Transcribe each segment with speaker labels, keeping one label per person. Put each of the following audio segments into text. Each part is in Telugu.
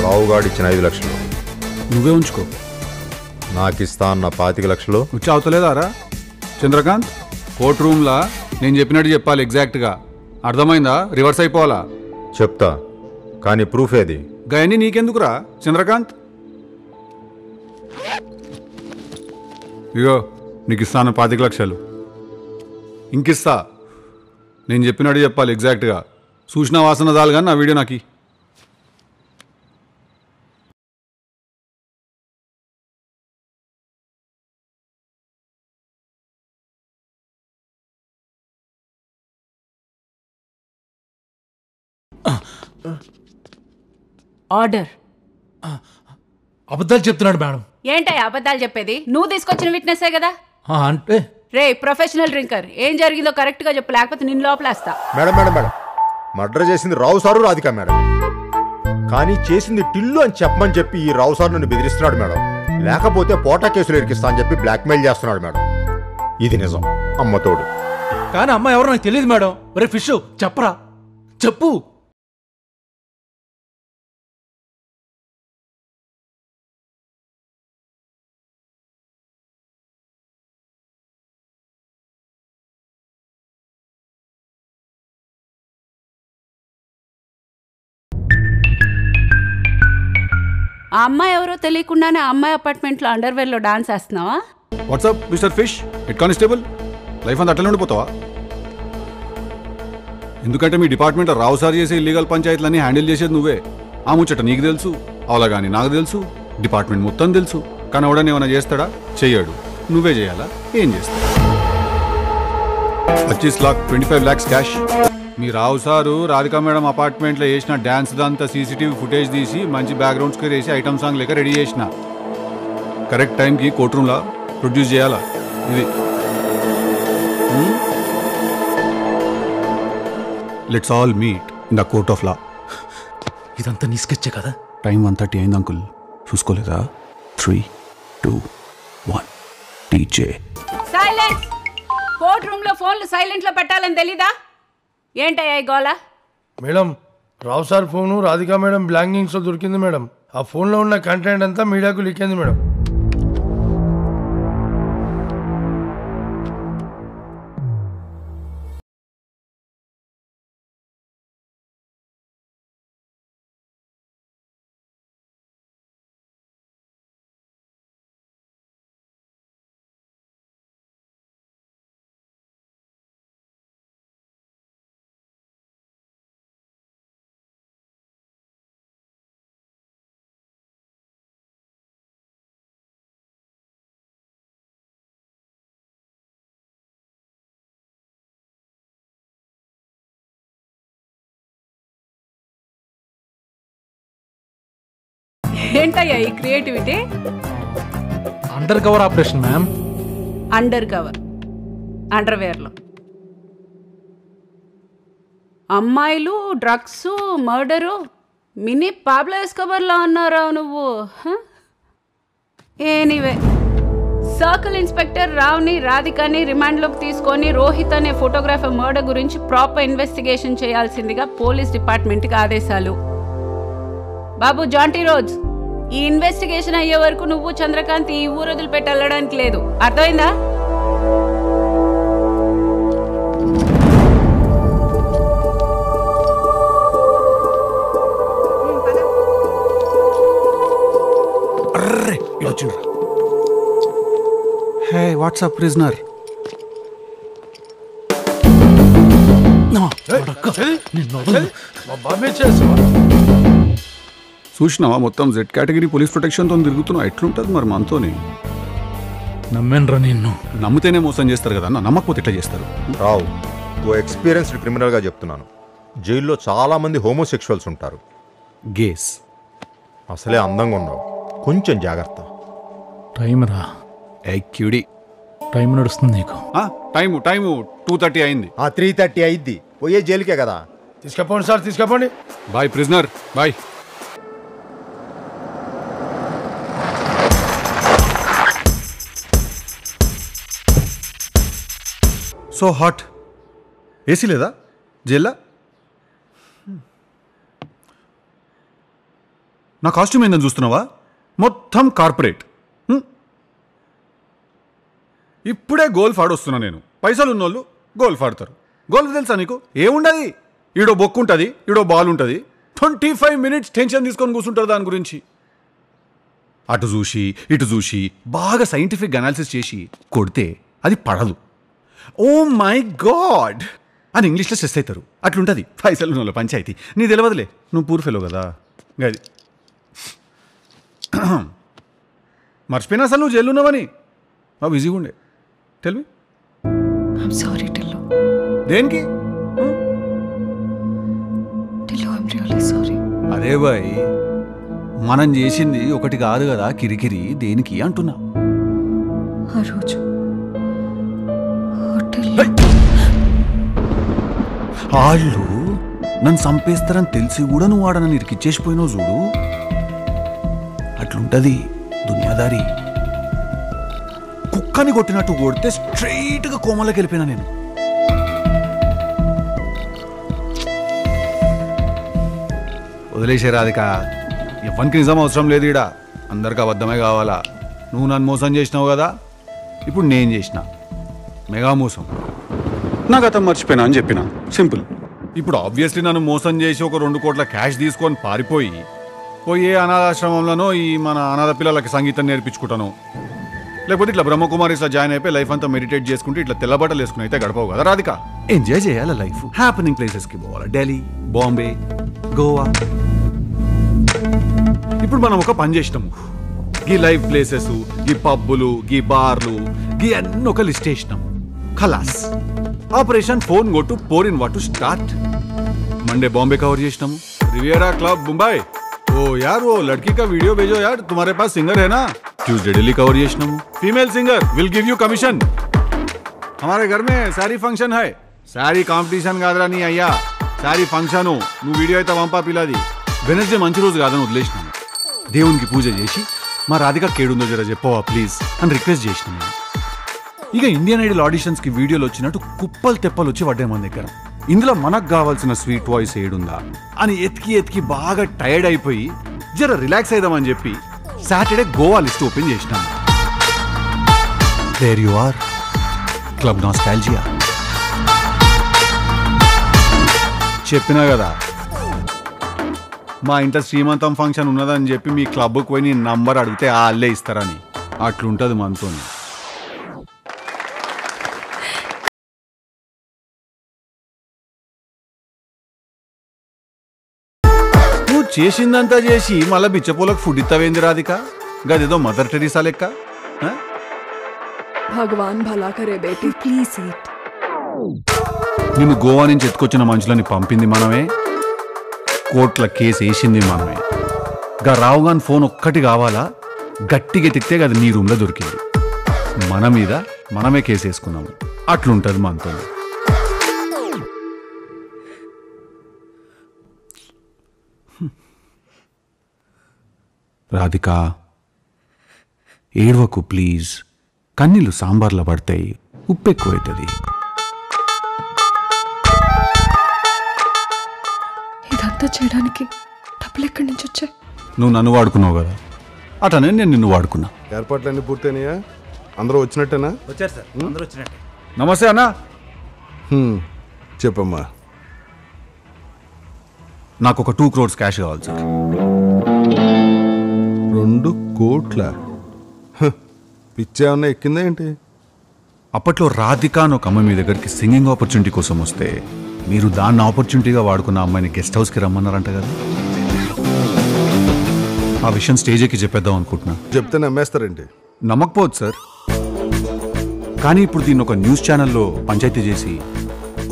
Speaker 1: రావుగాడిచ్చిన 5 లక్షలు
Speaker 2: నువ్వే ఉంచుకో.
Speaker 1: నాకిస్తా అన్న 25 లక్షలు
Speaker 2: వచ్చి అవుతలేదారా చంద్రకాంత్? కోర్ట్ రూమ్లా నేను చెప్పినట్టు చెప్పాలి ఎగ్జాక్ట్గా. అర్థమైందా? రివర్స్ అయిపోవాలా?
Speaker 1: చెప్తా, కానీ ప్రూఫ్ ఏది?
Speaker 2: గయని నీకెందుకురా చంద్రకాంత్? ఇగో నీకు ఇస్తాను 25 లక్షలు. ఇంకిస్తా, నేను చెప్పినట్టు చెప్పాలి ఎగ్జాక్ట్గా. సూచన వాసన దాలు కానీ నా వీడియో నాకి.
Speaker 3: ఆర్డర్.
Speaker 4: అబద్ధాలు చెప్తున్నాడు మేడం.
Speaker 3: ఏంటయ్య అబద్ధాలు చెప్పేది? నువ్వు తీసుకొచ్చిన విట్నెస్సే కదా.
Speaker 4: అంటే
Speaker 3: రే ప్రొఫెషనల్ డ్రింకర్, ఏం జరిగిందో కరెక్ట్ గా చెప్పు, లేకపోతే నిన్ను లోపలేస్తా.
Speaker 1: మేడం మేడం మేడం, మర్డర్ చేసింది రావు సారు రాధిక మేడం, కానీ చేసింది టిల్లు అని చెప్పమని చెప్పి ఈ రావు సార్ నన్ను బెదిరిస్తున్నాడు మేడం. లేకపోతే పోటా కేసులు ఇరికిస్తా అని చెప్పి బ్లాక్మెయిల్ చేస్తున్నాడు మేడం. ఇది నిజం, అమ్మతోడు.
Speaker 4: కానీ అమ్మ ఎవరో నాకు తెలియదు మేడం. ఒరే ఫిష్ చెప్పరా, చెప్పు.
Speaker 3: ఆ అమ్మాయి ఎవరో తెలియకుండానే ఆ అమ్మాయి అపార్ట్మెంట్లో అండర్వేర్లో డాన్స్ వేస్తున్నావా?
Speaker 2: What's up mister fish, head constable. Life అంతా అట్లనే ఉండిపోతావా? ఎందుకంటే మీ డిపార్ట్మెంట్ రావు సార్ చేసే ఇల్లీగల్ పంచాయతీలన్నీ హ్యాండిల్ చేసేది నువ్వే. ఆ ముచ్చట నీకు తెలుసు, అవలా కానీ నాకు తెలుసు, డిపార్ట్మెంట్ మొత్తం తెలుసు. కానీ ఎవడని ఏమైనా చేస్తాడా? చెయ్యాడు. నువ్వే చేయాలా? ఏం చేస్తావు? 25 लाख 25 lakhs క్యాష్. మీ రావు సారు రాధికా మేడం అపార్ట్మెంట్లో వేసిన డ్యాన్స్ దంతా సీసీటీవీ ఫుటేజ్ తీసి మంచి బ్యాక్గ్రౌండ్ స్కోర్ వేసి ఐటమ్ సాంగ్ లెక్క రెడీ చేసిన. కరెక్ట్ టైంకి కోర్ట్ రూమ్లో ప్రొడ్యూస్ చేయాలా. ఇది let's all meet in the court of law.
Speaker 4: ఇదంతా నీ స్కెచ్చే కదా?
Speaker 2: టైం 1:30 అయింది అంకుల్, చూసుకోలేదా? 3, 2, 1 టీచే.
Speaker 3: సైలెన్స్. కోర్ట్ రూమ్ లో ఫోన్లు సైలెంట్ లో పెట్టాలని తెలీదా? ఏంటయ్యా ఈ గోల?
Speaker 5: మేడం, రావు సార్ ఫోను రాధికా మేడం బ్లాంకింగ్స్లో దొరికింది మేడం. ఆ ఫోన్లో ఉన్న కంటెంట్ అంతా మీడియాకు లీక్ అయింది మేడం.
Speaker 3: ఏంటయ్యా ఈ creativity?
Speaker 4: Under cover operation ma'am.
Speaker 3: Under cover అండర్వేర్లో అమ్మాయిలు, డ్రగ్స్, మర్డరు, మినీ పాబ్లో ఎస్కోబార్లా ఉన్నారా నువ్వు? ఎనీవే, సర్కిల్ ఇన్స్పెక్టర్ రావ్ని, రాధికని రిమాండ్లోకి తీసుకొని రోహిత్ అనే ఫోటోగ్రాఫర్ మర్డర్ గురించి ప్రాపర్ ఇన్వెస్టిగేషన్ చేయాల్సిందిగా పోలీస్ డిపార్ట్మెంట్కి ఆదేశాలు. బాబు జాంటీ రోజ్, ఈ ఇన్వెస్టిగేషన్ అయ్యే వరకు నువ్వు చంద్రకాంత్ ఈ ఊరు వదిలిపెట్టి వెళ్ళడానికి లేదు. అర్థమైందా?
Speaker 2: హే వాట్సాప్ ప్రిజనర్. చూసినావా మొత్తం జెడ్ కేటగిరీ పోలీస్ ప్రొటెక్షన్తో తిరుగుతున్నావు. ఎట్లుంటుంది మరి మనతోని?
Speaker 4: నమ్మేనరా నిన్ను.
Speaker 2: నమ్మితేనే మోసం చేస్తారు కదా, నమ్మకపోతే ఎట్లా చేస్తారు?
Speaker 1: రావు, ఓ ఎక్స్పీరియన్స్డ్ క్రిమినల్గా చెప్తున్నాను. జైల్లో చాలామంది హోమోసెక్షువల్స్ ఉంటారు.
Speaker 2: గేస్.
Speaker 1: అసలే అందంగా ఉన్నావు, కొంచెం జాగ్రత్త.
Speaker 4: టైం రా.
Speaker 2: ఎక్యూడి.
Speaker 4: టైం నడుస్తుంది నీకు.
Speaker 2: టైము 2:30 అయింది.
Speaker 1: 3:30 అయింది. పోయే జైలుకే కదా.
Speaker 5: తీసుకపోండి సార్, తీసుకపోండి.
Speaker 2: Bye prisoner, bye. So hot. AC లేదా జైల్లా? నా కాస్ట్యూమ్ ఏందని చూస్తున్నావా? మొత్తం కార్పొరేట్. ఇప్పుడే గోల్ఫ్ ఆడొస్తున్నా నేను. పైసలు ఉన్నోళ్ళు గోల్ఫ్ ఆడతారు. గోల్ఫ్ తెలుసా నీకు? ఏముండదు, ఈడో బొక్కు ఉంటుంది, ఈడో బాల్ ఉంటుంది. 25 minutes టెన్షన్ తీసుకొని కూర్చుంటారు దాని గురించి. అటు చూసి ఇటు చూసి బాగా సైంటిఫిక్ అనాలిసిస్ చేసి కొడితే అది పడదు. ఓ మై గాడ్ అని ఇంగ్లీష్లో స్ట్రెస్ అవుతారు. అట్లుంటుంది పైసలు ఉన్నోళ్ళ పంచాయతీ. నీ తెలియదులే, నువ్వు పూర్ ఫెలో కదా. గది మర్చిపోయినా అసలు నువ్వు జైలు ఉన్నావని. బిజీగా ఉండే. Tell me.
Speaker 6: I'm sorry, Tillu.
Speaker 2: దేనికి?
Speaker 6: Tillu, I'm really sorry.
Speaker 2: అరే బాయ్, మనం చేసింది ఒకటి కాదు కదా కిరికిరి. దేనికి అంటున్నా?
Speaker 6: ఆ రోజు హోటల్లో
Speaker 2: వాళ్ళు నన్ను చంపేస్తారని తెలిసి కూడా నువ్వు ఆడ నన్ను ఇరికిచ్చేసిపోయినావు చూడు. అట్లుంటది దునియాదారి. కుక్కని కొట్టినట్టు కొడితే స్ట్రైట్గా కోమలోకి వెళ్ళిపోయినా నేను. వదిలేసే రాధిక, ఎవరికి నిజం అవసరం లేదు ఈడ. అందరికి అబద్ధమే కావాలా. నువ్వు నన్ను మోసం చేసినావు కదా, ఇప్పుడు నేను చేసిన మెగా మోసం. నా గతం మర్చిపోయినా అని చెప్పిన, సింపుల్. ఇప్పుడు ఆబ్వియస్లీ నన్ను మోసం చేసి ఒక 2 కోట్ల క్యాష్ తీసుకొని పారిపోయి పోయే అనాథాశ్రమంలోనో ఈ మన అనాథ పిల్లలకి సంగీతం నేర్పించుకుంటాను. లేకపోతే ఇట్లా బ్రహ్మకుమారిస్లో జాయిన్ అయిపోయి లైఫ్ అంతా మెడిటేట్ చేసుకుంటే ఇట్లా తెల్లబట్టలు వేసుకుని అయితే గడపవు కదా రాధిక. ఎంజాయ్ చేయాలి లైఫ్. హ్యాపెనింగ్ ప్లేసెస్కి పోవాలి. ఢిల్లీ, బాంబే, గోవా. ఇప్పుడు మనం ఒక పని చేసినాము. గీ లైవ్ ప్లేసెస్, గీ పబ్బులు, గీ బార్లు, గీ అన్ని ఒక లిస్ట్ వేసినాం. ఖలాస్. ఆపరేషన్ ఫోన్ గొట్టు పోరిన్ వాటు స్టార్ట్. मंडे बॉम्बे कवर చేసినాము. Riviera club Mumbai. ओ यार वो लड़की का वीडियो भेजो यार, तुम्हारे पास सिंगर है ना. ट्यूसडे दिल्ली कवर చేసినాము. Female singer will give you commission. हमारे घर में सारी फंक्शन है. सारी కాంపిటీషన్ కాదురా నీ అయ్యా, సారీ ఫంక్షను. నువ్వు వీడియో అయితే వంపా పిల్లది. వెనస్డే మంచి రోజు కాదని వదిలేసినాను. దేవునికి పూజ చేసి మా రాధిక కేడుందో జర చెప్పవా ప్లీజ్ అని రిక్వెస్ట్ చేసినాను. ఇక ఇండియన్ ఐడల్ ఆడిషన్స్కి వీడియోలు వచ్చినట్టు కుప్పలు తెప్పలు వచ్చి పడ్డాయి మన దగ్గర. ఇందులో మనకు కావాల్సిన స్వీట్ వాయిస్ ఏడుందా అని ఎతికి ఎతికి బాగా టైర్డ్ అయిపోయి జర రిలాక్స్ అయిదామని చెప్పి సాటర్డే గోవా లిస్ట్ ఓపెన్ చేసినాము. There you are, club nostalgia. చెప్పినా కదా మా ఇంట్లో శ్రీమంతం ఫంక్షన్ ఉన్నదని చెప్పి మీ క్లబ్కి పోయి నీ నంబర్ అడిగితే వాళ్ళే ఇస్తారని. అట్లుంటుంది మనతో. నువ్వు చేసిందంతా చేసి మళ్ళీ బిచ్చపోలకు ఫుడ్ ఇస్తావేంది రాధిక? గదేదో మదర్ టెరిసా లెక్క.
Speaker 6: భగవాన్ భలా కరే బేటీ, ప్లీజ్ ఈట్.
Speaker 2: నిన్ను గోవా నుంచి ఎత్తుకొచ్చిన మనుషులని పంపింది మనమే, కోర్టుల కేసు వేసింది మనమే. గా రావు గాని ఫోన్ ఒక్కటి కావాలా, గట్టిగా ఎత్తితే అది నీ రూమ్లో దొరికింది. మన మీద మనమే కేసు వేసుకున్నాము. అట్లుంటుంది మనతో. రాధిక ఏడవకు ప్లీజ్. కన్నీళ్ళు సాంబార్లో పడతాయి, ఉప్పు ఎక్కువైతుంది.
Speaker 6: ఇదంతా చేయడానికి డబ్బులు ఎక్కడి నుంచి వచ్చాయి?
Speaker 2: నువ్వు నన్ను వాడుకున్నావు కదా, అటనే నేను నిన్ను వాడుకున్నా.
Speaker 7: ఏర్పాట్లన్నీ పూర్తయినాయా? అందరూ వచ్చినట్టేనా?
Speaker 4: వచ్చారు సార్, అందరూ వచ్చినట్టే.
Speaker 2: నమస్తే అన్నా.
Speaker 7: చెప్పమ్మా.
Speaker 2: నాకు ఒక 2 crores క్యాష్ కావాలి సార్.
Speaker 7: 2 కోట్ల? పిచ్చేమన్నా ఎక్కిందా ఏంటి?
Speaker 2: అప్పట్లో రాధిక అని ఒక అమ్మాయి మీ దగ్గరికి సింగింగ్ ఆపర్చునిటీ కోసం వస్తే మీరు దాన్ని ఆపర్చునిటీగా వాడుకున్న అమ్మాయిని గెస్ట్ హౌస్కి రమ్మన్నారంట కదా. ఆ విషయం స్టేజ్ ఎక్కి చెప్పేద్దాం అనుకుంటున్నా.
Speaker 7: చెప్తే నమ్మేస్తారేంటి?
Speaker 2: నమ్మకపోవచ్చు సార్, కానీ ఇప్పుడు దీన్ని ఒక న్యూస్ ఛానల్లో పంచాయతీ చేసి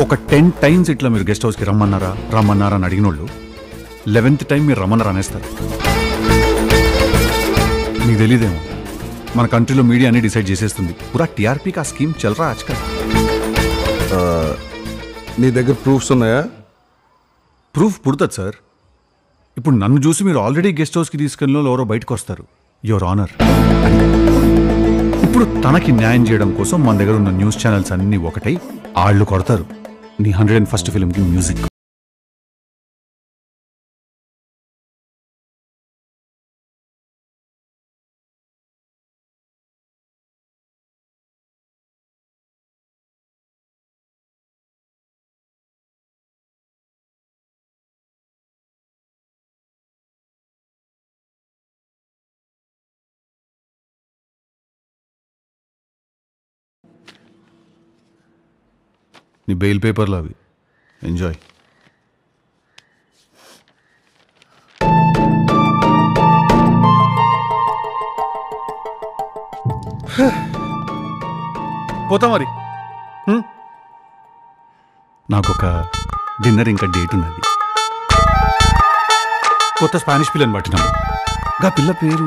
Speaker 2: ఒక 10 times ఇట్లా మీరు గెస్ట్ హౌస్కి రమ్మన్నారా అని అడిగిన వాళ్ళు 11th time మీరు రమ్మన్నారా అనేస్తారు. మీకు తెలీదేమో, మన కంట్రీలో మీడియా అన్ని డిసైడ్ చేసేస్తుంది. పూరా టీఆర్పీ కా స్కీమ్ చల్రా ఆజ్కల్.
Speaker 7: నీ దగ్గర ప్రూఫ్స్ ఉన్నాయా?
Speaker 2: ప్రూఫ్ పుడుతుంది సార్. ఇప్పుడు నన్ను చూసి మీరు ఆల్రెడీ గెస్ట్ హౌస్కి తీసుకెళ్ళిన ఎవరో బయటకు వస్తారు, యువర్ ఆనర్. ఇప్పుడు తనకి న్యాయం చేయడం కోసం మన దగ్గర ఉన్న న్యూస్ ఛానల్స్ అన్నీ ఒకటై ఆళ్ళు కొడతారు నీ 101st ఫిల్మ్కి మ్యూజిక్. నీ బెయిల్ పేపర్లు అవి. ఎంజాయ్. పోతా మరి. నాకొక డిన్నర్ ఇంకా డేట్ ఉన్నది. కొత్త స్పానిష్ పిల్లని పట్టినాము. గా పిల్ల పేరు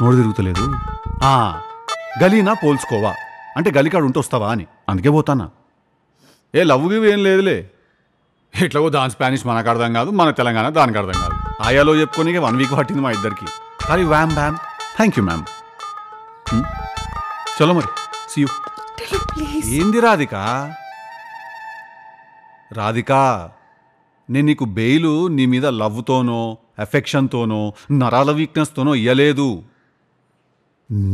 Speaker 2: నోడు తిరుగుతలేదు. గలీనా పోల్చుకోవా అంటే గలికాడు ఉంటూ వస్తావా అని, అందుకే పోతానా. ఏ లవ్ గివ్ ఏం లేదులే. ఎట్లాగో దాని స్పానిష్ మనకు అర్థం కాదు, మన తెలంగాణ దానికి అర్థం కాదు. ఆయాలో చెప్పుకొని 1 వీక్ పట్టింది మా ఇద్దరికి. అది wham bam. Thank you ma'am. చలో మరి, సీ యూ. ఏంది రాధికా? రాధికా, నేను నీకు బెయిలు నీ మీద లవ్తోనో ఎఫెక్షన్తోనో నరాల వీక్నెస్తోనో ఇయ్యలేదు.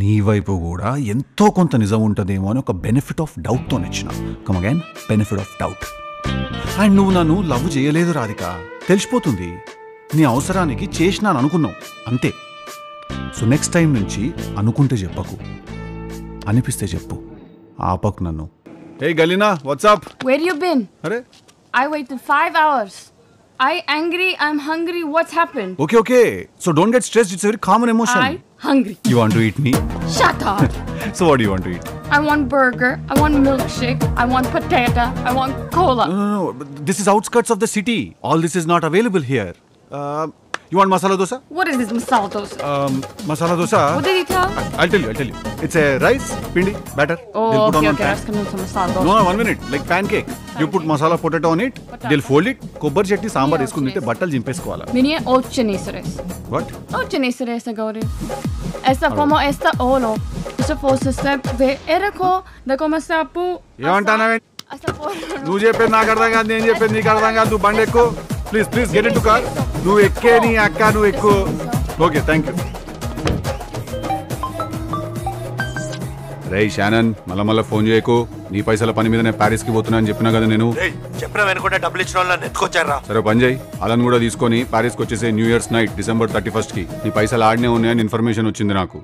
Speaker 2: నీ వైపు కూడా ఎంతో కొంత నిజం ఉంటుందేమో అని ఒక బెనిఫిట్ ఆఫ్ డౌట్తో ఇచ్చిన. Come again, benefit of doubt. And నువ్వు నన్ను లవ్ చేయలేదు రాధికా, తెలిసిపోతుంది. నీ అవసరానికి చేసినాను అనుకున్నావు అంతే. సో నెక్స్ట్ టైం నుంచి అనుకుంటే చెప్పకు, అనిపిస్తే చెప్పు, ఆపకు నన్ను. ఏ గలీనా, వాట్సాప్?
Speaker 8: Where you been?
Speaker 2: అరే
Speaker 8: I waited 5 hours. I angry, I'm hungry. What's happened?
Speaker 2: Okay. So don't get stressed. It's a very common emotion.
Speaker 8: I hungry.
Speaker 2: You want to eat me?
Speaker 8: Shut up.
Speaker 2: So what do you want to eat?
Speaker 8: I want burger. I want milkshake. I want potato. I want cola.
Speaker 2: No. But this is outskirts of the city. All this is not available here. You want masala dosa?
Speaker 8: What is this masala dosa?
Speaker 2: Masala dosa.
Speaker 8: What did he tell?
Speaker 2: I'll tell you. It's a rice, pindi, batter.
Speaker 8: Oh,
Speaker 2: They'll put
Speaker 8: okay.
Speaker 2: on pan.
Speaker 8: That's coming to masala dosa.
Speaker 2: No, 1 minute. Like pancake. You put masala potato on it. They'll fold it. Kobbar chutney sambar వేసుకుని తింటే బట్టలు చింపేసుకోవాలా.
Speaker 8: Mini ocho neseres.
Speaker 2: What?
Speaker 8: Ocho neseres agora. Esta como esta olo. Isso fosse step ve erako da como sapu.
Speaker 2: ఏమంటానవే?
Speaker 8: Esta por.
Speaker 2: నువ్వు చెప్పేది నాకు అర్థం కాదు, నేను చెప్పేది నీకు అర్థం కాదు. నువ్వు బండి ఎక్కు. Please get in to car. నువ్వు ఎక్కే నీ అక్క, నువ్వు ఎక్కు. Okay, thank you. రేయ్ షానన్, మళ్ళా ఫోన్ చేయకు. నీ పైసల పని మీద నేను ప్యారిస్కి పోతున్నా అని చెప్పినా కదా నేను.
Speaker 9: చెప్పినా వెనుకుంటే డబ్బులు ఇచ్చిన వాళ్ళని ఎత్తుకొచ్చారా?
Speaker 2: సరే పని చేయి, అలను కూడా తీసుకొని ప్యారిస్కి వచ్చేసే new years night December 31st కి. నీ పైసలు ఆడనే ఉన్నాయని ఇన్ఫర్మేషన్ వచ్చింది నాకు.